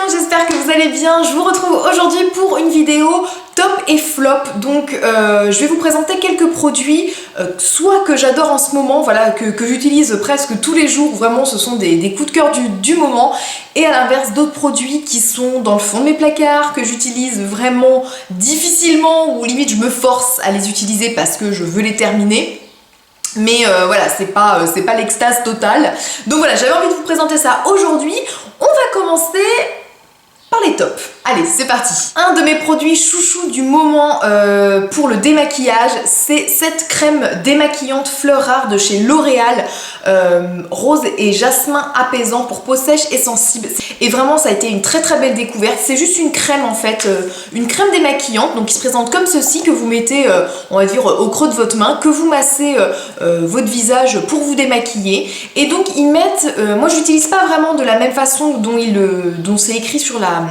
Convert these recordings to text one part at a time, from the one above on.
monde, j'espère que vous allez bien. Je vous retrouve aujourd'hui pour une vidéo top et flop. Donc je vais vous présenter quelques produits, soit que j'adore en ce moment, voilà, que j'utilise presque tous les jours, vraiment ce sont des coups de cœur du moment, et à l'inverse d'autres produits qui sont dans le fond de mes placards, que j'utilise vraiment difficilement, ou limite je me force à les utiliser parce que je veux les terminer. Mais voilà, c'est pas l'extase totale. Donc voilà, j'avais envie de vous présenter ça aujourd'hui. On va commencer par les tops. Allez, c'est parti. Un de mes produits chouchous du moment pour le démaquillage, c'est cette crème démaquillante fleur rare de chez L'Oréal, rose et jasmin apaisant pour peau sèche et sensible. Et vraiment, ça a été une très très belle découverte. C'est juste une crème en fait, une crème démaquillante, donc qui se présente comme ceci, que vous mettez, on va dire, au creux de votre main, que vous massez votre visage pour vous démaquiller. Et donc ils mettent, moi je l'utilise pas vraiment de la même façon dont c'est écrit sur la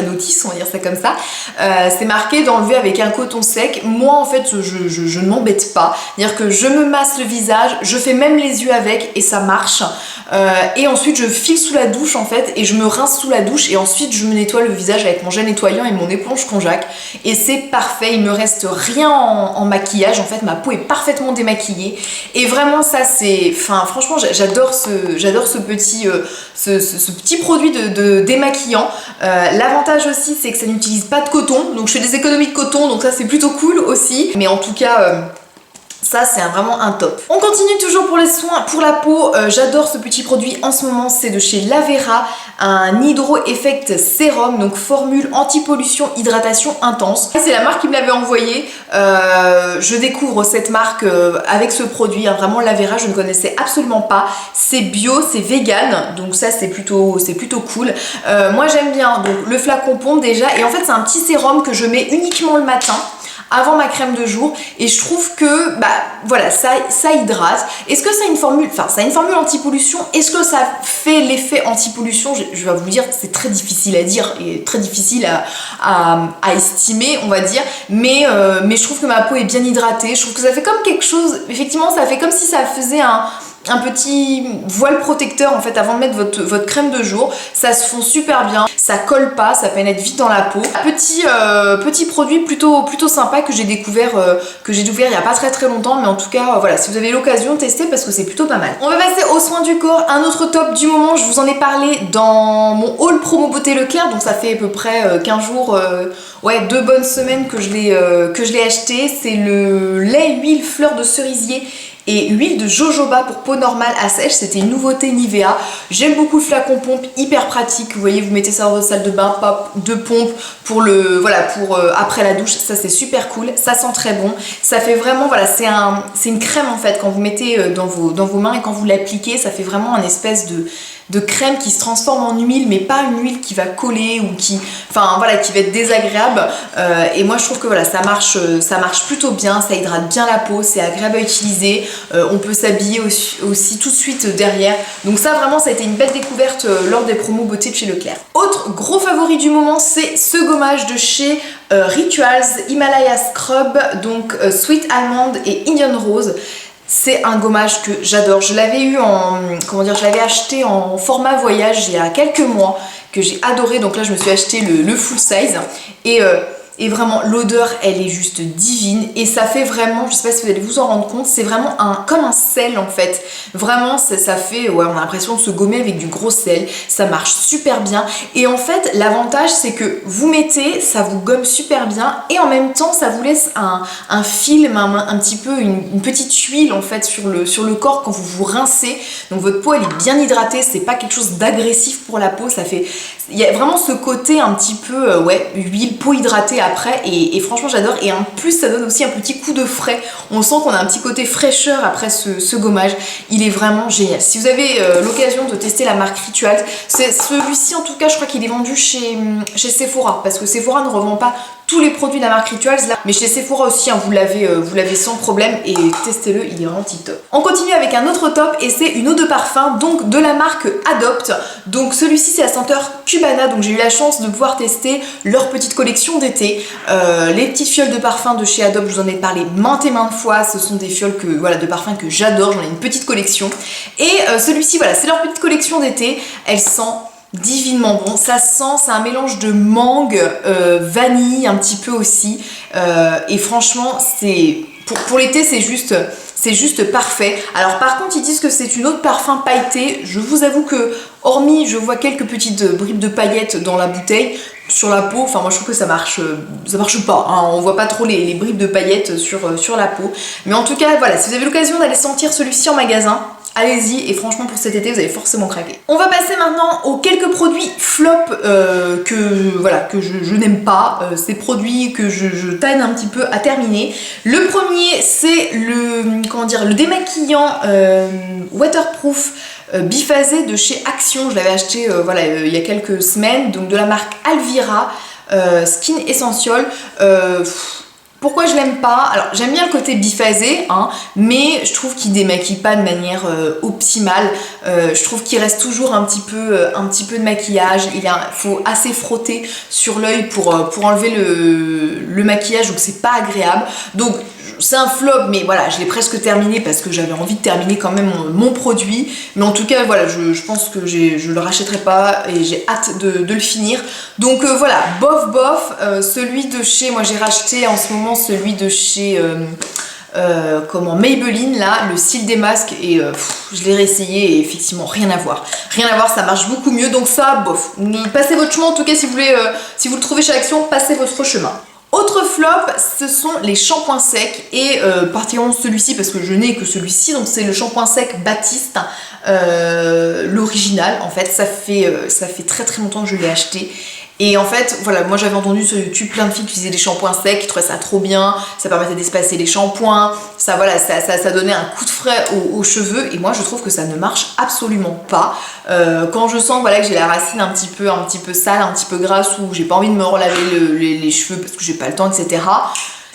notice, on va dire ça comme ça. C'est marqué d'enlever avec un coton sec. Moi en fait je ne m'embête pas, c'est-à-dire que je me masse le visage, je fais même les yeux avec et ça marche. Et ensuite je file sous la douche en fait et je me rince sous la douche et ensuite je me nettoie le visage avec mon gel nettoyant et mon éponge Konjac et c'est parfait. Il me reste rien en maquillage, en fait ma peau est parfaitement démaquillée et vraiment ça c'est, enfin franchement j'adore ce petit produit de démaquillant. L'avantage aussi c'est que ça n'utilise pas de coton, donc je fais des économies de coton, donc ça c'est plutôt cool aussi, mais en tout cas ça c'est vraiment un top. On continue toujours pour les soins pour la peau. J'adore ce petit produit en ce moment, c'est de chez Lavera, un Hydro Effect Sérum, donc formule anti-pollution hydratation intense. C'est la marque qui me l'avait envoyé. Je découvre cette marque avec ce produit, hein, vraiment Lavera je ne connaissais absolument pas. C'est bio, c'est vegan, donc ça c'est plutôt cool. Moi j'aime bien donc le flacon pompe déjà, et en fait c'est un petit sérum que je mets uniquement le matin avant ma crème de jour et je trouve que bah voilà ça hydrate. Est-ce que ça a une formule, enfin ça a une formule anti-pollution, est-ce que ça fait l'effet anti-pollution? Je vais vous dire, c'est très difficile à dire et très difficile à estimer on va dire, mais je trouve que ma peau est bien hydratée, je trouve que ça fait comme quelque chose, effectivement ça fait comme si ça faisait un petit voile protecteur en fait avant de mettre votre crème de jour. Ça se fond super bien, ça colle pas, ça pénètre vite dans la peau. Petit produit plutôt sympa que j'ai découvert il y a pas très longtemps, mais en tout cas voilà, si vous avez l'occasion, testez parce que c'est plutôt pas mal. On va passer aux soins du corps, un autre top du moment, je vous en ai parlé dans mon haul promo beauté Leclerc, donc ça fait à peu près 15 jours, ouais 2 bonnes semaines que je l'ai acheté. C'est le lait huile fleur de cerisier et huile de jojoba pour peau normale à sèche. C'était une nouveauté Nivea. J'aime beaucoup le flacon pompe, hyper pratique. Vous voyez, vous mettez ça dans votre salle de bain, pop, de pompe pour après la douche. Ça c'est super cool, ça sent très bon. Ça fait vraiment, voilà, c'est une crème en fait quand vous mettez dans vos mains et quand vous l'appliquez, ça fait vraiment un espèce de crème qui se transforme en huile, mais pas une huile qui va coller ou qui va être désagréable. Et moi je trouve que voilà, ça marche plutôt bien, ça hydrate bien la peau, c'est agréable à utiliser. On peut s'habiller aussi tout de suite derrière. Donc ça vraiment, ça a été une belle découverte lors des promos beauté de chez Leclerc. Autre gros favori du moment, c'est ce gommage de chez Rituals Himalaya Scrub, donc Sweet Almond et Indian Rose. C'est un gommage que j'adore. Je l'avais eu je l'avais acheté en format voyage il y a quelques mois, que j'ai adoré. Donc là je me suis acheté le full size et vraiment l'odeur elle est juste divine et ça fait vraiment, je sais pas si vous allez vous en rendre compte, c'est vraiment comme un sel en fait. Vraiment ça fait, ouais, on a l'impression de se gommer avec du gros sel, ça marche super bien et en fait l'avantage c'est que vous mettez, ça vous gomme super bien et en même temps ça vous laisse un film, un petit peu une petite huile en fait sur le corps quand vous vous rincez. Donc votre peau elle est bien hydratée, c'est pas quelque chose d'agressif pour la peau, il y a vraiment ce côté un petit peu ouais, huile, peau hydratée après et franchement j'adore. Et en plus ça donne aussi un petit coup de frais, on sent qu'on a un petit côté fraîcheur après ce gommage. Il est vraiment génial. Si vous avez l'occasion de tester la marque Rituals, celui-ci en tout cas je crois qu'il est vendu chez Sephora, parce que Sephora ne revend pas tous les produits de la marque Rituals là, mais chez Sephora aussi hein, vous l'avez sans problème et testez-le, il est vraiment top. On continue avec un autre top et c'est une eau de parfum donc de la marque Adopt. Donc celui-ci c'est la senteur Cubana, donc j'ai eu la chance de pouvoir tester leur petite collection d'été. Les petites fioles de parfum de chez Adopt, je vous en ai parlé maintes et maintes fois, ce sont des fioles de parfum que j'adore, j'en ai une petite collection et celui-ci voilà, c'est leur petite collection d'été, elle sent divinement bon, ça sent, c'est un mélange de mangue, vanille un petit peu aussi, et franchement c'est pour l'été c'est juste parfait. Alors par contre ils disent que c'est une eau de parfum pailletée, je vous avoue que hormis je vois quelques petites bribes de paillettes dans la bouteille, sur la peau, enfin moi je trouve que ça marche pas, hein. On voit pas trop les bribes de paillettes sur la peau, mais en tout cas voilà, si vous avez l'occasion d'aller sentir celui-ci en magasin, allez-y, et franchement pour cet été vous allez forcément craquer. On va passer maintenant aux quelques produits flop que je n'aime pas, ces produits que je taille un petit peu à terminer. Le premier c'est le démaquillant waterproof biphasé de chez Action. Je l'avais acheté il y a quelques semaines, donc de la marque Alvira Skin Essential. Pourquoi je l'aime pas? Alors j'aime bien le côté biphasé, hein, mais je trouve qu'il démaquille pas de manière optimale. Je trouve qu'il reste toujours un petit peu de maquillage. Faut assez frotter sur l'œil pour enlever le maquillage, donc c'est pas agréable. Donc c'est un flop, mais voilà, je l'ai presque terminé parce que j'avais envie de terminer quand même mon produit. Mais en tout cas, voilà, je pense que je le rachèterai pas et j'ai hâte de le finir. Donc voilà, bof, celui de chez, moi j'ai racheté en ce moment celui de chez Maybelline, là, le cil des masques, et je l'ai réessayé et effectivement rien à voir, ça marche beaucoup mieux. Donc ça, bof, passez votre chemin en tout cas si vous voulez, si vous le trouvez chez Action, passez votre chemin. Autre flop, ce sont les shampoings secs, et particulièrement celui-ci parce que je n'ai que celui-ci, donc c'est le shampoing sec Baptiste, l'original en fait. Ça fait très très longtemps que je l'ai acheté. Et en fait, voilà, moi j'avais entendu sur YouTube plein de filles qui utilisaient des shampoings secs, qui trouvaient ça trop bien, ça permettait d'espacer les shampoings, ça donnait un coup de frais aux cheveux, et moi je trouve que ça ne marche absolument pas. Quand je sens que j'ai la racine un petit peu sale, un petit peu grasse, ou j'ai pas envie de me relaver les cheveux parce que j'ai pas le temps, etc.,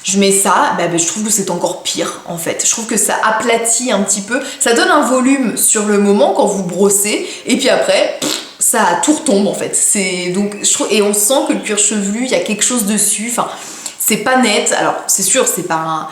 je mets ça, je trouve que c'est encore pire en fait. Je trouve que ça aplatit un petit peu, ça donne un volume sur le moment quand vous brossez, et puis après ça tout retombe en fait. Et on sent que le cuir chevelu, il y a quelque chose dessus, enfin c'est pas net. Alors c'est sûr, c'est pas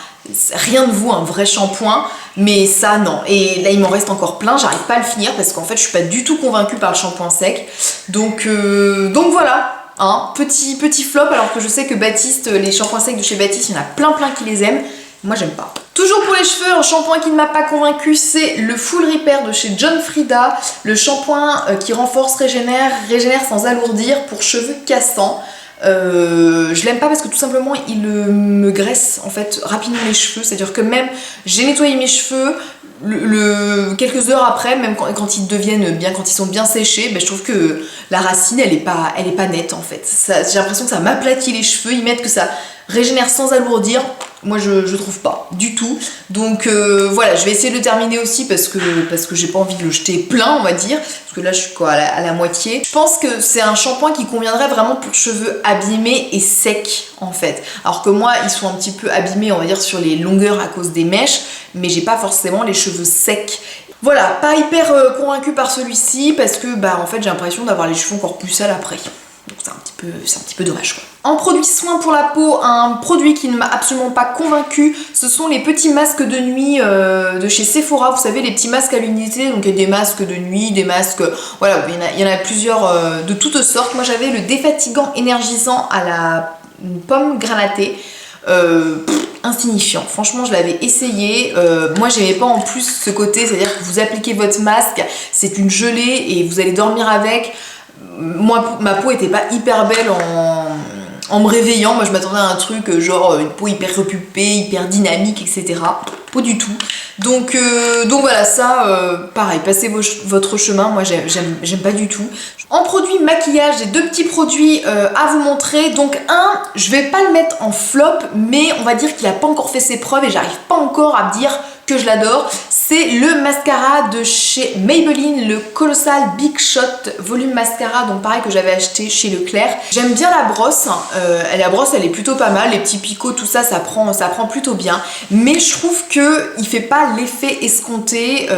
rien de vous un vrai shampoing, mais ça non. Et là il m'en reste encore plein, j'arrive pas à le finir parce qu'en fait je suis pas du tout convaincue par le shampoing sec. Donc voilà. Hein, petit flop, alors que je sais que Baptiste, les shampoings secs de chez Baptiste, il y en a plein qui les aiment. Moi j'aime pas. Toujours pour les cheveux, un shampoing qui ne m'a pas convaincu, c'est le Full Repair de chez John Frieda. Le shampoing qui renforce, régénère sans alourdir pour cheveux cassants. Je l'aime pas parce que tout simplement il me graisse en fait rapidement les cheveux. C'est-à-dire que même j'ai nettoyé mes cheveux, quelques heures après, même quand ils deviennent bien, quand ils sont bien séchés, je trouve que la racine elle est pas nette en fait. J'ai l'impression que ça m'aplatit les cheveux. Ils mettent que ça régénère sans alourdir. Moi je trouve pas du tout. Donc voilà, je vais essayer de le terminer aussi parce que j'ai pas envie de le jeter plein, on va dire, parce que là je suis à la moitié. Je pense que c'est un shampoing qui conviendrait vraiment pour cheveux abîmés et secs en fait. Alors que moi ils sont un petit peu abîmés, on va dire, sur les longueurs à cause des mèches, mais j'ai pas forcément les cheveux secs. Voilà, pas hyper convaincue par celui-ci parce que en fait j'ai l'impression d'avoir les cheveux encore plus sales après. Donc c'est un petit peu dommage quoi. En produit soin pour la peau, un produit qui ne m'a absolument pas convaincu, ce sont les petits masques de nuit de chez Sephora. Vous savez, les petits masques à l'unité, donc il y a des masques de nuit, des masques, voilà, il y en a plusieurs de toutes sortes. Moi j'avais le défatigant énergisant à la pomme granatée. Insignifiant, franchement je l'avais essayé, moi j'aimais pas en plus ce côté, c'est-à-dire que vous appliquez votre masque, c'est une gelée et vous allez dormir avec. Moi ma peau était pas hyper belle en me réveillant, moi je m'attendais à un truc genre une peau hyper repulpée, hyper dynamique, etc. Pas du tout. Donc voilà, ça pareil, passez votre chemin, moi j'aime pas du tout. En produit maquillage, j'ai deux petits produits à vous montrer. Donc je vais pas le mettre en flop, mais on va dire qu'il a pas encore fait ses preuves et j'arrive pas encore à me dire que je l'adore. C'est le mascara de chez Maybelline, le Colossal Big Shot Volume Mascara, donc pareil que j'avais acheté chez Leclerc. J'aime bien la brosse, la brosse elle est plutôt pas mal, les petits picots, tout ça, ça prend plutôt bien. Mais je trouve qu'il fait pas l'effet escompté,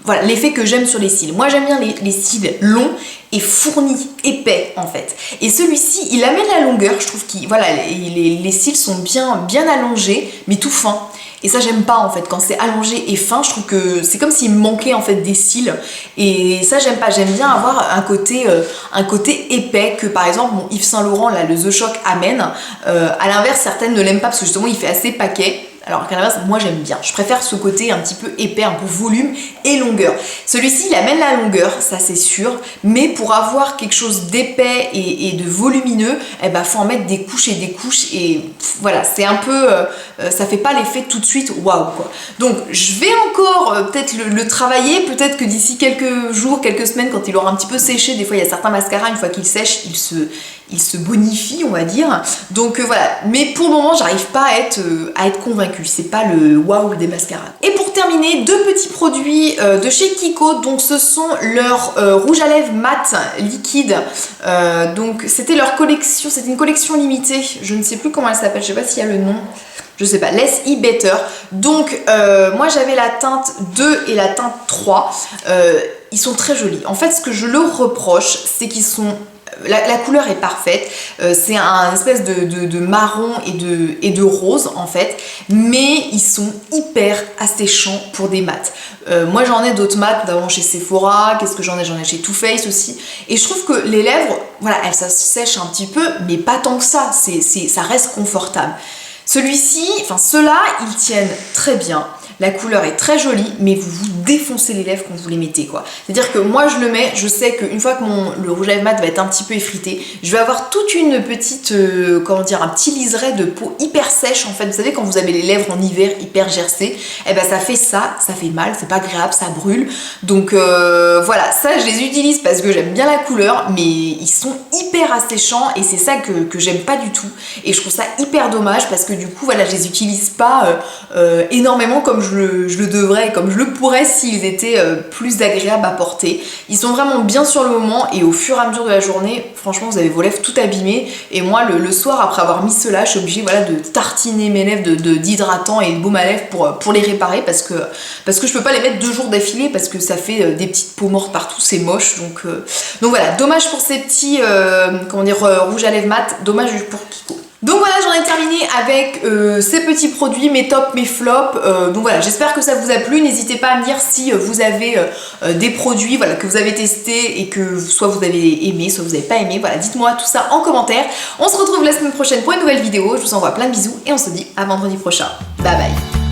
voilà, l'effet que j'aime sur les cils. Moi j'aime bien les cils longs et fournis, épais en fait. Et celui-ci, il amène la longueur, je trouve qu'il, voilà, les cils sont bien allongés, mais tout fins. Et ça j'aime pas en fait, quand c'est allongé et fin, je trouve que c'est comme s'il me manquait en fait des cils. Et ça j'aime pas, j'aime bien avoir un côté épais que par exemple mon Yves Saint Laurent, là, le The Shock amène. À l'inverse, certaines ne l'aiment pas parce que justement il fait assez paquet. Alors qu'à l'inverse, moi j'aime bien. Je préfère ce côté un petit peu épais, un peu volume et longueur. Celui-ci, il amène la longueur, ça c'est sûr. Mais pour avoir quelque chose d'épais et de volumineux, eh ben, faut en mettre des couches et des couches. Et voilà, c'est un peu... ça fait pas l'effet tout de suite waouh quoi. Donc je vais encore peut-être le travailler. Peut-être que d'ici quelques jours, quelques semaines, quand il aura un petit peu séché, des fois il y a certains mascaras, une fois qu'ils sèchent, il se bonifie, on va dire. Donc voilà, mais pour le moment, j'arrive pas à être convaincue. C'est pas le waouh des mascaras. Et pour terminer, deux petits produits de chez Kiko. Donc ce sont leurs rouge à lèvres mat liquide. Donc c'était leur collection, c'était une collection limitée. Je ne sais plus comment elle s'appelle, je sais pas s'il y a le nom. Je sais pas, Less E Better. Donc moi j'avais la teinte 2 et la teinte 3. Ils sont très jolis. En fait, ce que je leur reproche, c'est qu'ils sont... La couleur est parfaite, c'est un espèce de marron et de rose en fait, mais ils sont hyper asséchants pour des mats. Moi j'en ai d'autres mats, notamment chez Sephora, qu'est-ce que j'en ai chez Too Faced aussi, et je trouve que les lèvres, voilà, elles s'assèchent un petit peu, mais pas tant que ça, ça reste confortable. Celui-ci, enfin ceux-là, ils tiennent très bien. La couleur est très jolie, mais vous vous défoncez les lèvres quand vous les mettez quoi. C'est-à-dire que moi je le mets, je sais qu'une fois que le rouge à lèvres mat va être un petit peu effrité, je vais avoir toute une petite, comment dire, un petit liseré de peau hyper sèche en fait. Vous savez quand vous avez les lèvres en hiver hyper gercées, et ben ça fait ça fait mal, c'est pas agréable, ça brûle. Donc voilà, ça je les utilise parce que j'aime bien la couleur, mais ils sont hyper asséchants et c'est ça que j'aime pas du tout. Et je trouve ça hyper dommage parce que du coup voilà, je les utilise pas énormément comme je le devrais, comme je le pourrais s'ils étaient plus agréables à porter. Ils sont vraiment bien sur le moment et au fur et à mesure de la journée, franchement vous avez vos lèvres tout abîmées et moi le soir après avoir mis cela, je suis obligée voilà, de tartiner mes lèvres d'hydratant et de baume à lèvres pour les réparer parce que je peux pas les mettre 2 jours d'affilée parce que ça fait des petites peaux mortes partout, c'est moche. Donc voilà, dommage pour ces petits comment dire, rouge à lèvres mat, dommage pour Kiko. Donc voilà, j'en ai terminé avec ces petits produits, mes tops, mes flops. Donc voilà, j'espère que ça vous a plu. N'hésitez pas à me dire si vous avez des produits voilà, que vous avez testés et que soit vous avez aimé, soit vous n'avez pas aimé. Voilà, dites-moi tout ça en commentaire. On se retrouve la semaine prochaine pour une nouvelle vidéo. Je vous envoie plein de bisous et on se dit à vendredi prochain. Bye bye.